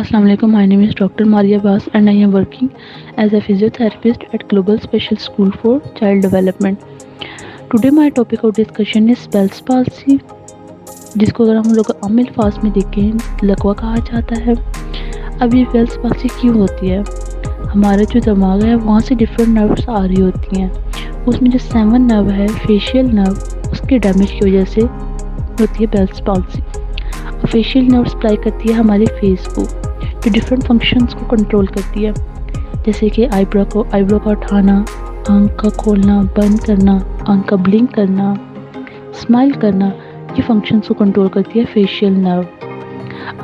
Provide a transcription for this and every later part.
Assalamu alaikum. My name is Dr. Maria Bas and I am working as a physiotherapist at Global Special School for Child Development. Today my topic of discussion is Bell's palsy, जिसको अगर हम लोग आम अल्फाज में देखें लकवा कहा जाता है। अब ये बेल्स पाल्सी क्यों होती है? हमारा जो दिमाग है वहाँ से डिफरेंट नर्व्स आ रही होती हैं, उसमें जो 7 नर्व है फेशियल नर्व उसके डैमेज की वजह से होती है Bell's palsy. Facial nerve supply करती है हमारे फेस को, जो डिफरेंट फंक्शंस को कंट्रोल करती है, जैसे कि आईब्रो का उठाना, आंख का खोलना बंद करना, आंख का ब्लिंक करना, स्माइल करना, ये फंक्शंस को कंट्रोल करती है फेशियल नर्व।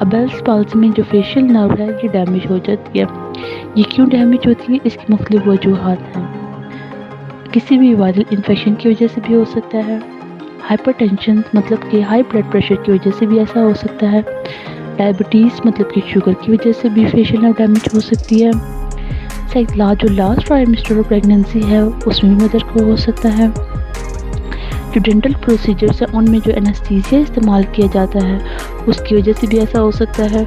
अब बेल्स पाल्सी में जो फेशियल नर्व है ये डैमेज हो जाती है। ये क्यों डैमेज होती है? इसकी मुख्तलिफ वजूहात हैं। किसी भी वायरल इन्फेक्शन की वजह से भी हो सकता है, हाइपरटेंशन मतलब कि हाई ब्लड प्रेशर की वजह से भी ऐसा हो सकता है, डायबिटीज़ मतलब कि शुगर की वजह से भी फेशियल नर्व डैमेज हो सकती है, जो लास्ट ट्राइमेस्टर ऑफ प्रेगनेंसी है उसमें भी मदर को हो सकता है, जो डेंटल प्रोसीजर्स है उनमें जो एनेस्थीसिया इस्तेमाल किया जाता है उसकी वजह से भी ऐसा हो सकता है।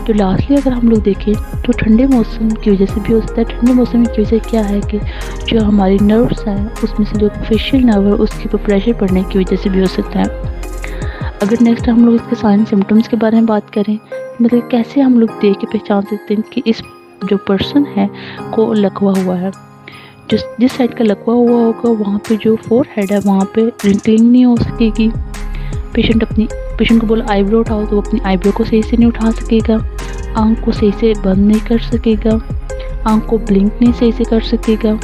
जो लास्टली अगर हम लोग देखें तो ठंडे मौसम की वजह से भी हो सकता है। ठंडे मौसम की वजह क्या है कि जो हमारी नर्व्स हैं उसमें से जो फेशियल नर्व है उसके ऊपर प्रेशर पड़ने की वजह से भी हो सकता है। अगर नेक्स्ट हम लोग इसके साइन सिम्टम्स के बारे में बात करें, मतलब कैसे हम लोग देख के पहचान सकते हैं कि इस जो पर्सन है को लकवा हुआ है। जिस साइड का लकवा हुआ होगा वहाँ पे जो फोरहेड है वहाँ पे रिंकलिंग नहीं हो सकेगी। पेशेंट को बोला आईब्रो उठाओ तो वो अपनी आईब्रो को सही से नहीं उठा सकेगा, आंख को सही से बंद नहीं कर सकेगा, आंख को ब्लिंक नहीं सही से कर सकेगा।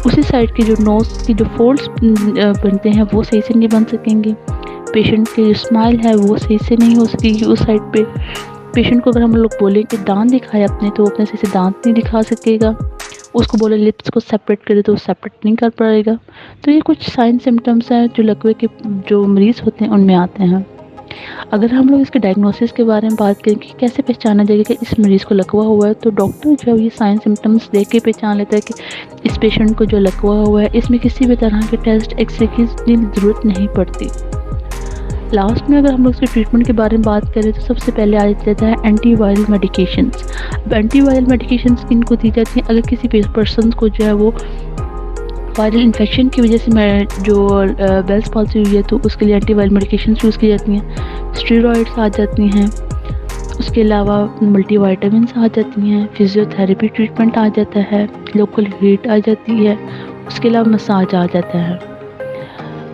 उसी साइड के जो नोज़ की जो फोल्ड्स बनते हैं वो सही से नहीं बन सकेंगे। पेशेंट की जो स्माइल है वो सही से नहीं हो सकेगी उस साइड पे। पेशेंट को अगर हम लोग बोलें कि दांत दिखाए अपने तो वो अपने सही से दांत नहीं दिखा सकेगा। उसको बोले लिप्स को सेपरेट करे तो वो सेपरेट नहीं कर पाएगा। तो ये कुछ साइन सिम्टम्स हैं जो लकवे के जो मरीज़ होते हैं उनमें आते हैं। अगर हम लोग इसके डायग्नोसिस के बारे में बात करें कि कैसे पहचाना जाएगा कि इस मरीज़ को लकवा हुआ है, तो डॉक्टर जो है ये साइन सिम्टम्स देख के पहचान लेता है कि इस पेशेंट को जो लकवा हुआ है इसमें किसी भी तरह के टेस्ट एक्सरे की ज़रूरत नहीं पड़ती। लास्ट में अगर हम लोग इसके ट्रीटमेंट के बारे में बात करें तो सबसे पहले आ जाता है एंटीवायरल मेडिकेशंस। अब एंटीवायरल मेडिकेशंस किनको दी जाती हैं? अगर किसी पर्सन को जो है वो वायरल इन्फेक्शन की वजह से जो बेल्स पाल्सी हुई है तो उसके लिए एंटीवायरल मेडिकेशंस यूज़ की जाती हैं। स्टेरॉइड्स आ जाती हैं, उसके अलावा मल्टीविटामिन्स आ जाती हैं, फिजियोथेरेपी ट्रीटमेंट आ जाता है, लोकल हीट आ जाती है, उसके अलावा मसाज आ जाता है।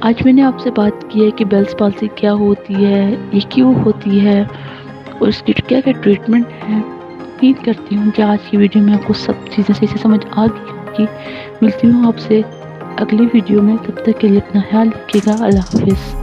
आज मैंने आपसे बात की है कि बेल्स पाल्सी क्या होती है, ये क्यों होती है और इसकी क्या क्या ट्रीटमेंट है। उम्मीद करती हूँ कि आज की वीडियो में आपको सब चीज़ें सही से समझ आ गई होगी। मिलती हूँ आपसे अगली वीडियो में, तब तक के लिए अपना ख्याल रखिएगा। अल्लाह हाफिज़।